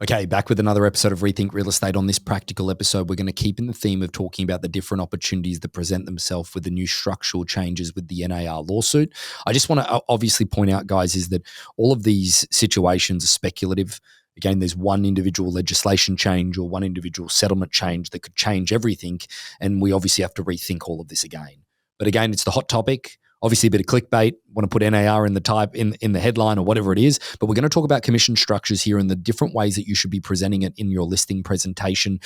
Okay, back with another episode of Rethink Real Estate. On this practical episode, we're going to keep in the theme of talking about the different opportunities that present themselves with the new structural changes with the NAR lawsuit. I just want to obviously point out, guys, is that all of these situations are speculative. Again, there's one individual legislation change or one individual settlement change that could change everything, and we obviously have to rethink all of this again. But again, it's the hot topic. Obviously, a bit of clickbait. Want to put NAR in the headline or whatever it is. But we're going to talk about commission structures here and the different ways that you should be presenting it in your listing presentation.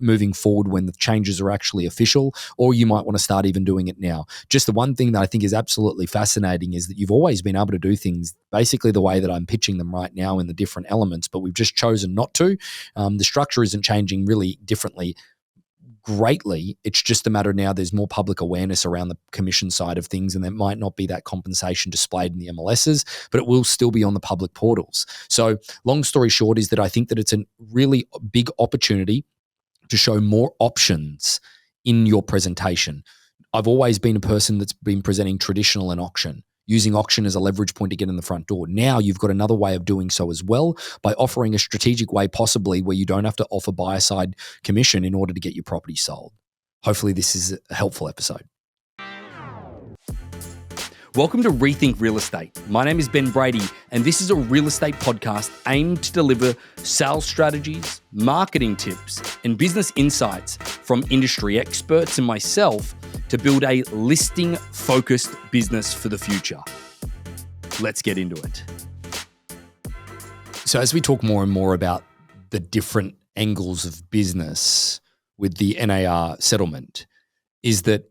Moving forward when the changes are actually official, or you might want to start even doing it now. Just the one thing that I think is absolutely fascinating is that you've always been able to do things basically the way that I'm pitching them right now in the different elements, but we've just chosen not to. The structure isn't changing really differently greatly. It's just a matter now there's more public awareness around the commission side of things, and there might not be that compensation displayed in the MLSs, but it will still be on the public portals. So long story short is that I think that it's a really big opportunity to show more options in your presentation. I've always been a person that's been presenting traditional and auction, using auction as a leverage point to get in the front door. Now you've got another way of doing so as well by offering a strategic way possibly where you don't have to offer buyer side commission in order to get your property sold. Hopefully this is a helpful episode. Welcome to Rethink Real Estate. My name is Ben Brady, and this is a real estate podcast aimed to deliver sales strategies, marketing tips, and business insights from industry experts and myself to build a listing-focused business for the future. Let's get into it. So as we talk more and more about the different angles of business with the NAR settlement, is that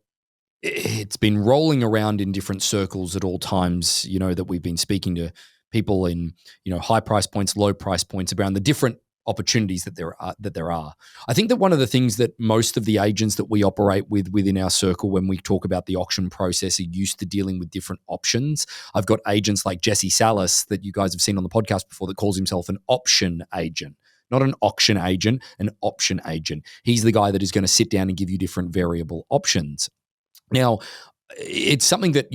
it's been rolling around in different circles at all times, that we've been speaking to people in, high price points, low price points around the different opportunities that there are. I think that one of the things that most of the agents that we operate with within our circle when we talk about the auction process are used to dealing with different options. I've got agents like Jesse Salas that you guys have seen on the podcast before that calls himself an option agent. Not an auction agent, an option agent. He's the guy that is going to sit down and give you different variable options. Now, it's something that,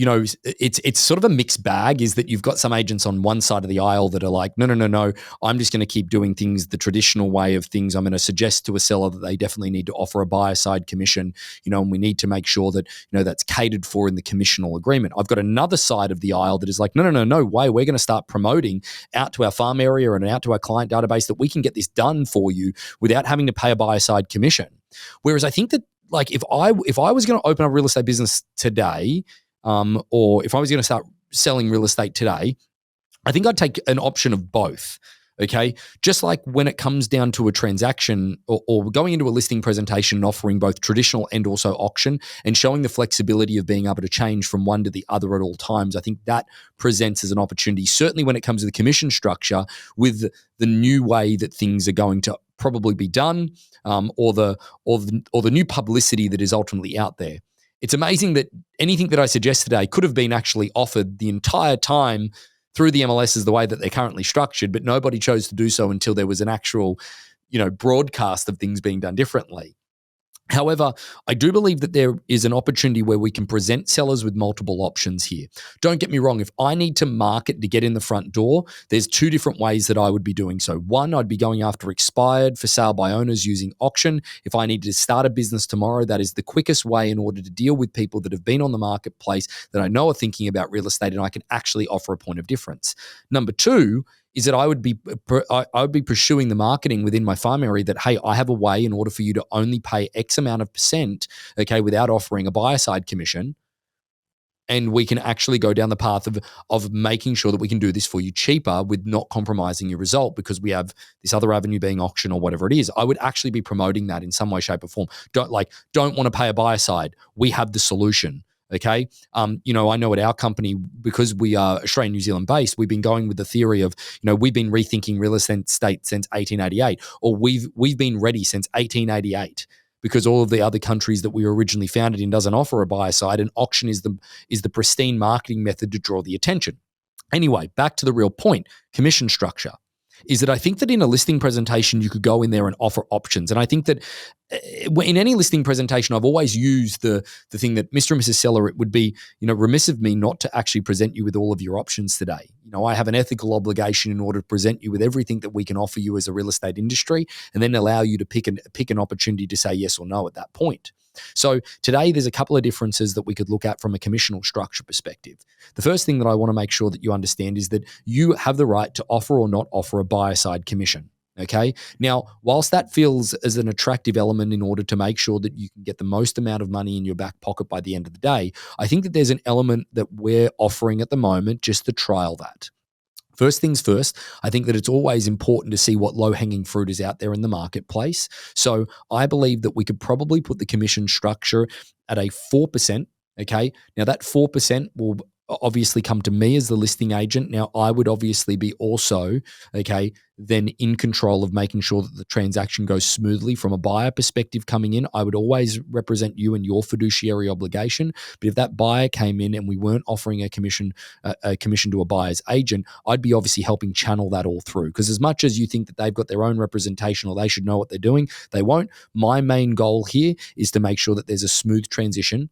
it's sort of a mixed bag, is that you've got some agents on one side of the aisle that are like, no, I'm just going to keep doing things the traditional way of things. I'm going to suggest to a seller that they definitely need to offer a buyer side commission, and we need to make sure that, that's catered for in the commissional agreement. I've got another side of the aisle that is like, no way. We're going to start promoting out to our farm area and out to our client database that we can get this done for you without having to pay a buyer side commission. Whereas I think that, like, if I was going to open a real estate business today, or if I was going to start selling real estate today, I think I'd take an option of both. Okay, just like when it comes down to a transaction or going into a listing presentation and offering both traditional and also auction and showing the flexibility of being able to change from one to the other at all times, I think that presents as an opportunity, certainly when it comes to the commission structure with the new way that things are going to probably be done, or the new publicity that is ultimately out there. It's amazing that anything that I suggest today could have been actually offered the entire time through the MLSs the way that they're currently structured, but nobody chose to do so until there was an actual, broadcast of things being done differently. However, I do believe that there is an opportunity where we can present sellers with multiple options here. Don't get me wrong. If I need to market to get in the front door, there's two different ways that I would be doing so. One, I'd be going after expired for sale by owners using auction. If I needed to start a business tomorrow, that is the quickest way in order to deal with people that have been on the marketplace that I know are thinking about real estate, and I can actually offer a point of difference. Number two is that I would be pursuing the marketing within my farm area that, hey, I have a way in order for you to only pay X amount of percent, okay, without offering a buyer side commission. And we can actually go down the path of making sure that we can do this for you cheaper with not compromising your result because we have this other avenue being auction or whatever it is. I would actually be promoting that in some way, shape or form. Don't want to pay a buyer side. We have the solution. Okay. I know at our company, because we are Australian, New Zealand based, we've been going with the theory of, we've been rethinking real estate since 1888, or we've been ready since 1888 because all of the other countries that we were originally founded in doesn't offer a buyer side, and auction is the pristine marketing method to draw the attention. Anyway, back to the real point, commission structure. is that I think that in a listing presentation, you could go in there and offer options. And I think that in any listing presentation, I've always used the thing that Mr. and Mrs. Seller, it would be, remiss of me not to actually present you with all of your options today. I have an ethical obligation in order to present you with everything that we can offer you as a real estate industry, and then allow you to pick an opportunity to say yes or no at that point. So today, there's a couple of differences that we could look at from a commissional structure perspective. The first thing that I want to make sure that you understand is that you have the right to offer or not offer a buyer side commission. Okay. Now, whilst that feels as an attractive element in order to make sure that you can get the most amount of money in your back pocket by the end of the day, I think that there's an element that we're offering at the moment just to trial that. First things first, I think that it's always important to see what low-hanging fruit is out there in the marketplace. So I believe that we could probably put the commission structure at a 4%. Okay. Now that 4% will obviously come to me as the listing agent. Now I would obviously be also, then in control of making sure that the transaction goes smoothly. From a buyer perspective coming in, I would always represent you and your fiduciary obligation. But if that buyer came in and we weren't offering a commission to a buyer's agent, I'd be obviously helping channel that all through. Because as much as you think that they've got their own representation or they should know what they're doing, they won't. My main goal here is to make sure that there's a smooth transition,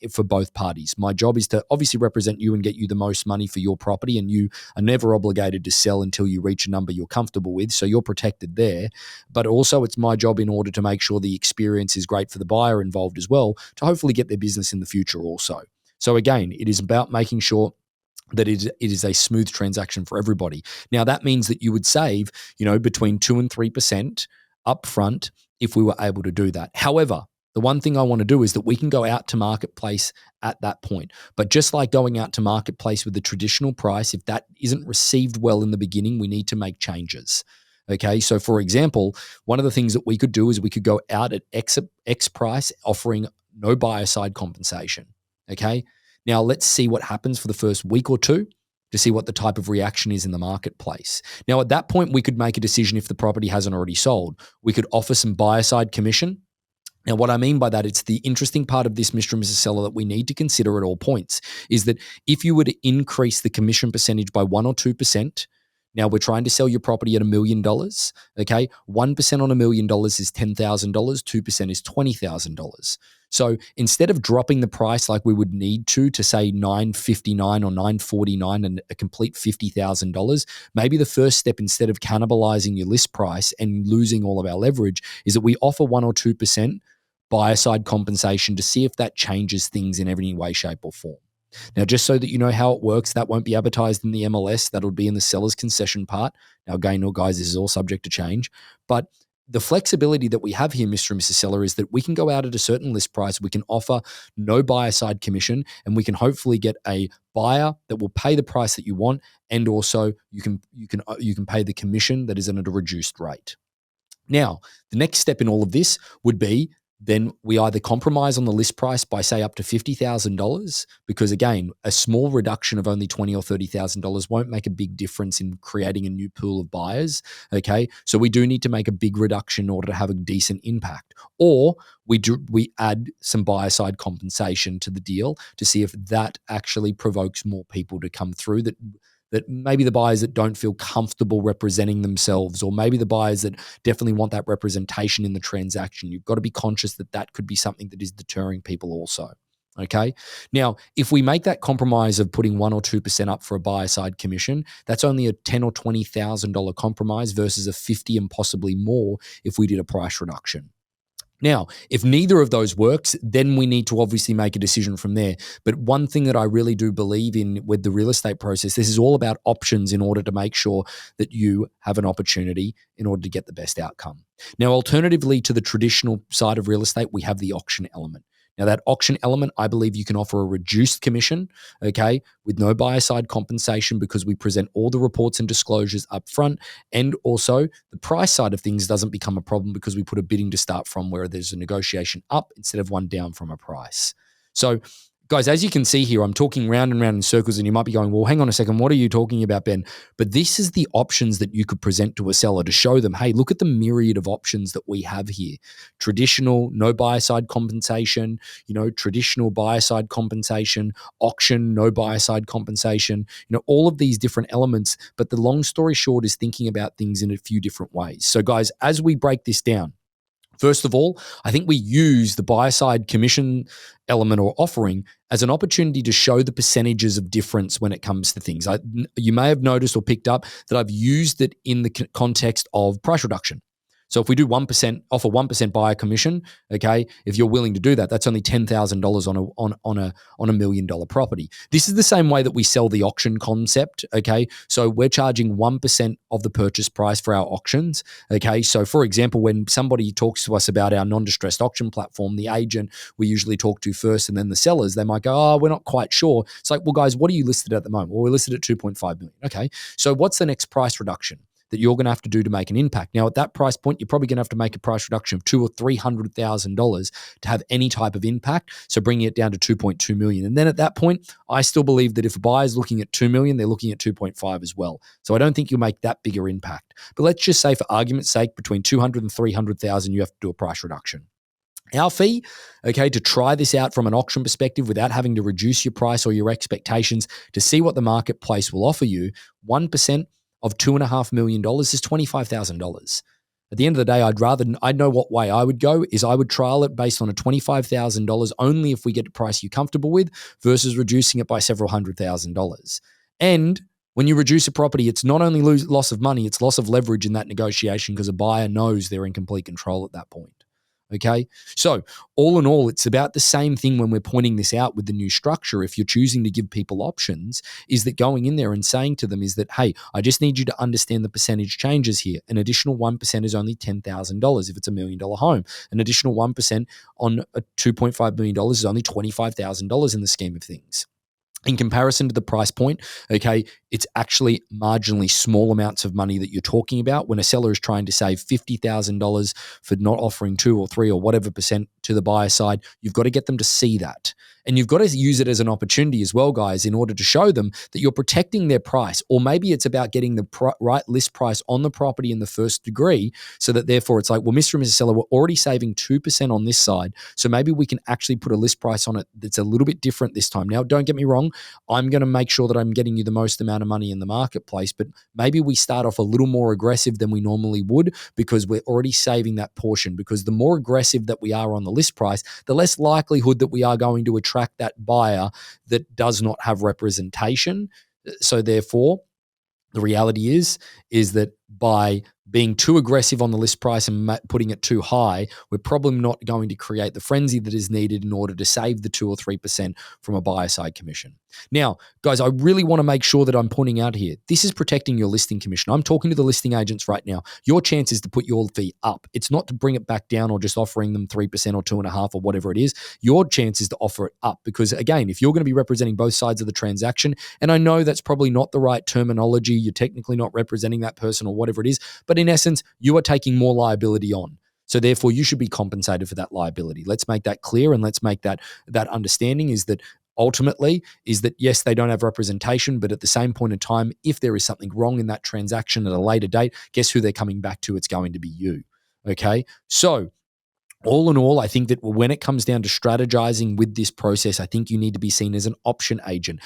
for both parties. My job is to obviously represent you and get you the most money for your property, and you are never obligated to sell until you reach a number you're comfortable with, so you're protected there. But also it's my job, in order to make sure the experience is great for the buyer involved as well, to hopefully get their business in the future also. So again, it is about making sure that it is a smooth transaction for everybody. Now that means that you would save, between 2 and 3% upfront if we were able to do that. However, the one thing I want to do is that we can go out to marketplace at that point. But just like going out to marketplace with the traditional price, if that isn't received well in the beginning, we need to make changes. Okay, so for example, one of the things that we could do is we could go out at X price, offering no buyer side compensation. Okay, now let's see what happens for the first week or two to see what the type of reaction is in the marketplace. Now, at that point, we could make a decision if the property hasn't already sold. We could offer some buyer side commission. Now, what I mean by that, it's the interesting part of this, Mr. and Mrs. Seller, that we need to consider at all points, is that if you were to increase the commission percentage by 1 or 2%, now we're trying to sell your property at $1 million, okay? 1% on $1 million is $10,000, 2% is $20,000. So instead of dropping the price like we would need to say $959 or $949 and a complete $50,000, maybe the first step, instead of cannibalizing your list price and losing all of our leverage, is that we offer 1 or 2% buyer side compensation to see if that changes things in any way, shape, or form. Now, just so that you know how it works, that won't be advertised in the MLS. That'll be in the seller's concession part. Now, again, guys, this is all subject to change. But the flexibility that we have here, Mr. and Mrs. Seller, is that we can go out at a certain list price. We can offer no buyer side commission, and we can hopefully get a buyer that will pay the price that you want, and also you can pay the commission that is at a reduced rate. Now, the next step in all of this would be, then we either compromise on the list price by, say, up to $50,000, because again, a small reduction of only $20,000 or $30,000 won't make a big difference in creating a new pool of buyers. Okay, so we do need to make a big reduction in order to have a decent impact, or we add some buyer side compensation to the deal to see if that actually provokes more people to come through, that maybe the buyers that don't feel comfortable representing themselves, or maybe the buyers that definitely want that representation in the transaction. You've got to be conscious that that could be something that is deterring people also. Okay. Now, if we make that compromise of putting 1 or 2% up for a buyer side commission, that's only a $10,000 or $20,000 compromise versus a $50,000 and possibly more if we did a price reduction. Now, if neither of those works, then we need to obviously make a decision from there. But one thing that I really do believe in with the real estate process, this is all about options in order to make sure that you have an opportunity in order to get the best outcome. Now, alternatively to the traditional side of real estate, we have the auction element. Now, that auction element, I believe you can offer a reduced commission, okay, with no buyer side compensation, because we present all the reports and disclosures up front. And also the price side of things doesn't become a problem because we put a bidding to start from where there's a negotiation up instead of one down from a price. So guys, as you can see here, I'm talking round and round in circles, and you might be going, well, hang on a second, what are you talking about, Ben? But this is the options that you could present to a seller to show them, hey, look at the myriad of options that we have here. Traditional, no buyer side compensation, traditional buyer side compensation, auction, no buyer side compensation, all of these different elements. But the long story short is thinking about things in a few different ways. So guys, as we break this down, first of all, I think we use the buyer side commission element or offering as an opportunity to show the percentages of difference when it comes to things. You may have noticed or picked up that I've used it in the context of price reduction. So if we do 1%, offer 1% buyer commission, okay, if you're willing to do that, that's only $10,000 on a $1 million property. This is the same way that we sell the auction concept, okay? So we're charging 1% of the purchase price for our auctions, okay? So for example, when somebody talks to us about our non-distressed auction platform, the agent we usually talk to first and then the sellers, they might go, oh, we're not quite sure. It's like, well, guys, what are you listed at the moment? Well, we're listed at 2.5 million. Okay, so what's the next price reduction that you're going to have to do to make an impact? Now, at that price point, you're probably going to have to make a price reduction of $200,000 or $300,000 to have any type of impact. So bringing it down to 2.2 million. And then at that point, I still believe that if a buyer is looking at 2 million, they're looking at 2.5 as well. So I don't think you'll make that bigger impact. But let's just say, for argument's sake, between 200 and 300,000, you have to do a price reduction. Our fee, okay, to try this out from an auction perspective without having to reduce your price or your expectations to see what the marketplace will offer you, 1% of $2.5 million is $25,000. At the end of the day, I'd know what way I would go is I would trial it based on a $25,000 only if we get a price you're comfortable with versus reducing it by several $100,000. And when you reduce a property, it's not only loss of money, it's loss of leverage in that negotiation because a buyer knows they're in complete control at that point. Okay, so all in all, it's about the same thing when we're pointing this out with the new structure. If you're choosing to give people options, is that going in there and saying to them is that, hey, I just need you to understand the percentage changes here. An additional 1% is only $10,000 if it's $1 million home. An additional 1% on a $2.5 million is only $25,000 in the scheme of things. In comparison to the price point, okay, it's actually marginally small amounts of money that you're talking about. When a seller is trying to save $50,000 for not offering 2 or 3 or whatever percent to the buyer side, you've got to get them to see that. And you've got to use it as an opportunity as well, guys, in order to show them that you're protecting their price. Or maybe it's about getting the right list price on the property in the first degree so that therefore it's like, well, Mr. and Mrs. Seller, we're already saving 2% on this side. So maybe we can actually put a list price on it that's a little bit different this time. Now, don't get me wrong. I'm going to make sure that I'm getting you the most amount of money in the marketplace, but maybe we start off a little more aggressive than we normally would because we're already saving that portion. Because the more aggressive that we are on the list price, the less likelihood that we are going to attract that buyer that does not have representation. So therefore, the reality is that by being too aggressive on the list price and putting it too high, we're probably not going to create the frenzy that is needed in order to save the 2 or 3% from a buyer side commission. Now, guys, I really want to make sure that I'm pointing out here, this is protecting your listing commission. I'm talking to the listing agents right now. Your chance is to put your fee up. It's not to bring it back down or just offering them 3% or 2.5% or whatever it is. Your chance is to offer it up because, again, if you're going to be representing both sides of the transaction, and I know that's probably not the right terminology, you're technically not representing that person or whatever it is, but in essence, you are taking more liability on. So therefore, you should be compensated for that liability. Let's make that clear, and let's make that understanding is that ultimately is that, yes, they don't have representation, but at the same point in time, if there is something wrong in that transaction at a later date, guess who they're coming back to? It's going to be you. Okay. So all in all, I think that when it comes down to strategizing with this process, I think you need to be seen as an option agent,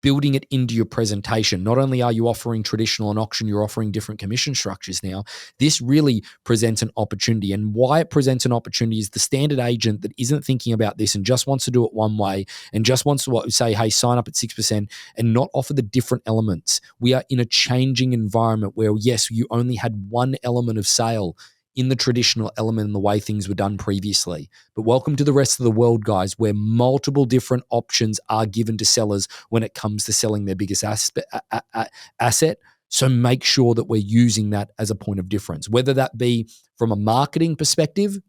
building it into your presentation. Not only are you offering traditional and auction, you're offering different commission structures now. This really presents an opportunity. And why it presents an opportunity is the standard agent that isn't thinking about this and just wants to do it one way and just wants to say, hey, sign up at 6% and not offer the different elements. We are in a changing environment where, yes, you only had one element of sale in the traditional element and the way things were done previously. But welcome to the rest of the world, guys, where multiple different options are given to sellers when it comes to selling their biggest asset. So make sure that we're using that as a point of difference, whether that be from a marketing perspective,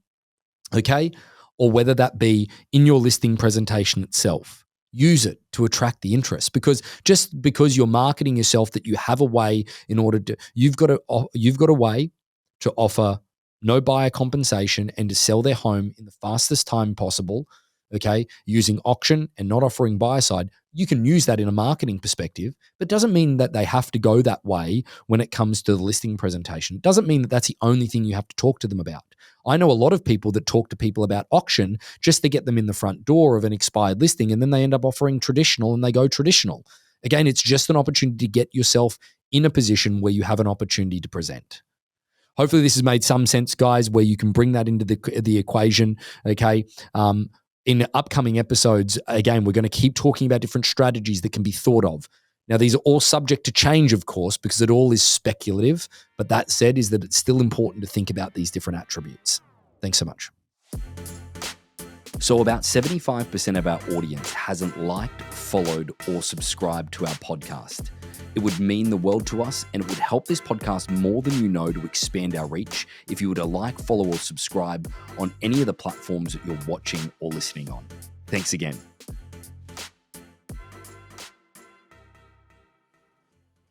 okay, or whether that be in your listing presentation itself. Use it to attract the interest, because just because you're marketing yourself that you have a way in order to, you've got a way to offer no buyer compensation and to sell their home in the fastest time possible, okay, using auction and not offering buyer side, you can use that in a marketing perspective, but doesn't mean that they have to go that way when it comes to the listing presentation. It doesn't mean that that's the only thing you have to talk to them about. I know a lot of people that talk to people about auction just to get them in the front door of an expired listing, and then they end up offering traditional and they go traditional. Again, it's just an opportunity to get yourself in a position where you have an opportunity to present. Hopefully this has made some sense, guys, where you can bring that into the equation, okay? In upcoming episodes, again, we're going to keep talking about different strategies that can be thought of. Now, these are all subject to change, of course, because it all is speculative. But that said, is that it's still important to think about these different attributes. Thanks so much. So about 75% of our audience hasn't liked, followed, or subscribed to our podcast. It would mean the world to us, and it would help this podcast more than you know to expand our reach if you were to like, follow, or subscribe on any of the platforms that you're watching or listening on. Thanks again.